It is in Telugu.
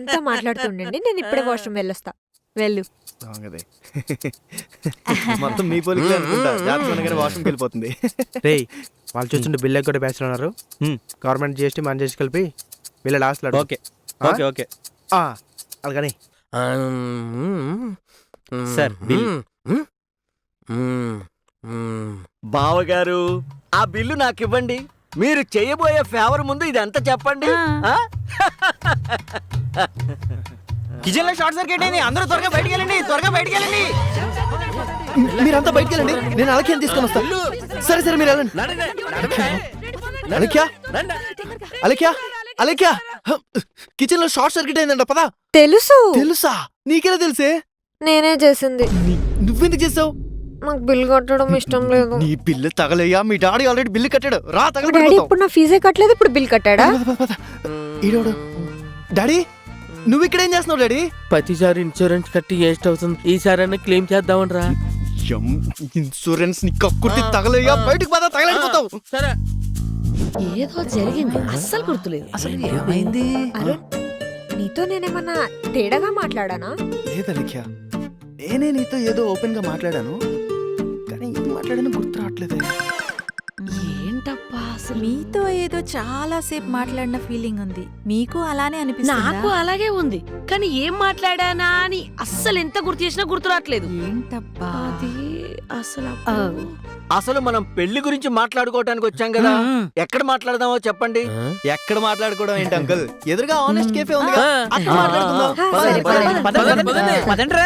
మీరంతా మాట్లాడుతుండండి, నేను ఇప్పుడే వాష్రూమ్ వెళ్ళొస్తా. వెళ్ళు. మొత్తం మీ పోలికలే అనుకుంటా. జాతకంగానే వాష్రూమ్కి వెళ్ళిపోతుంది. రే వాళ్ళు చూస్తుంటే బిల్లు కూడా బ్యాచ్లో ఉన్నారు. గవర్నమెంట్ జిఎస్టీ మన జిఎస్టీ కలిపి వీళ్ళ లాస్ట్ ఓకే ఓకే ఓకే అలాగని సార్ బిల్. బావగారు ఆ బిల్లు నాకు ఇవ్వండి. మీరు చేయబోయే ఫేవర్ ముందు ఇదంతా చెప్పండి. కిచెన్ లో షార్ట్ సర్క్యూట్ అయింది. అందరూ త్వరగా బయటికి వెళ్ళండి, త్వరగా బయటికి వెళ్ళండి. మీరంతా బయటికి వెళ్ళండి, నేను అలక్యాన్ని తీసుకొని వస్తాను. సరే సరే మీరు వెళ్ళండి. అలక్యా అలక్యా అలక్యా కిచెన్ లో షార్ట్ సర్క్యూట్ అయిందంట. పదా. తెలుసు. తెలుసా? నీకెలా తెలుసే? నేనే చేసింది. నువ్వెందుకు చేసావు? నాకు బిల్ కట్టడం ఇష్టం లేదు. నీ బిల్లు తగలయ్యా, మీ డాడీ ఆల్రెడీ బిల్లు కట్టాడు. రా డాడీ తగలబడిపోతావు. ఇప్పుడు నా ఫీజే కట్టలేదు, ఇప్పుడు బిల్ కట్టాడా? ఈడోడు. డాడీ నువ్వు ఇక్కడ ఏం చేస్తున్నావు డాడీ? ప్రతిసారి ఇన్సూరెన్స్ కట్టి వేస్ట్ అవుతుంది, ఈసారి క్లెయిమ్ చేద్దామని రా. ఇన్సూరెన్స్ ని కక్కుర్తి తగలయ్యా, బయటకు పదా, తగలడిపోతావు. సరే ఏదో జరిగింది, అస్సలు గుర్తులేదు. అసలు ఏమైంది? అరుణ్, నీతో నేనేమన్నా తేడాగా మాట్లాడానా? లేదు అలక్య, నేనే నీతో ఏదో ఓపెన్ గా మాట్లాడాను, కానీ ఏం మాట్లాడానో గుర్తు రావట్లేదు. ఏంటప్పా అసలు? మీతో ఏదో చాలా సేపు మాట్లాడిన ఫీలింగ్ ఉంది. మీకు అలానే అనిపిస్తుందా? నాకు అలాగే ఉంది, కానీ ఏం మాట్లాడానా అని అస్సలు ఎంత గుర్తు చేసినా గుర్తు రావట్లేదు. ఏంటబ్బా అది అసలు అసలు మనం పెళ్లి గురించి మాట్లాడుకోవటానికి వచ్చాం కదా, ఎక్కడ మాట్లాడదామో చెప్పండి. ఎక్కడ మాట్లాడుకోవడం ఏంటి అంకుల్? ఎదురుగా ఆనెస్ట్ కేఫే ఉంది, అక్కడ మాట్లాడుకుందాం. సరే, పదండి. పదండి.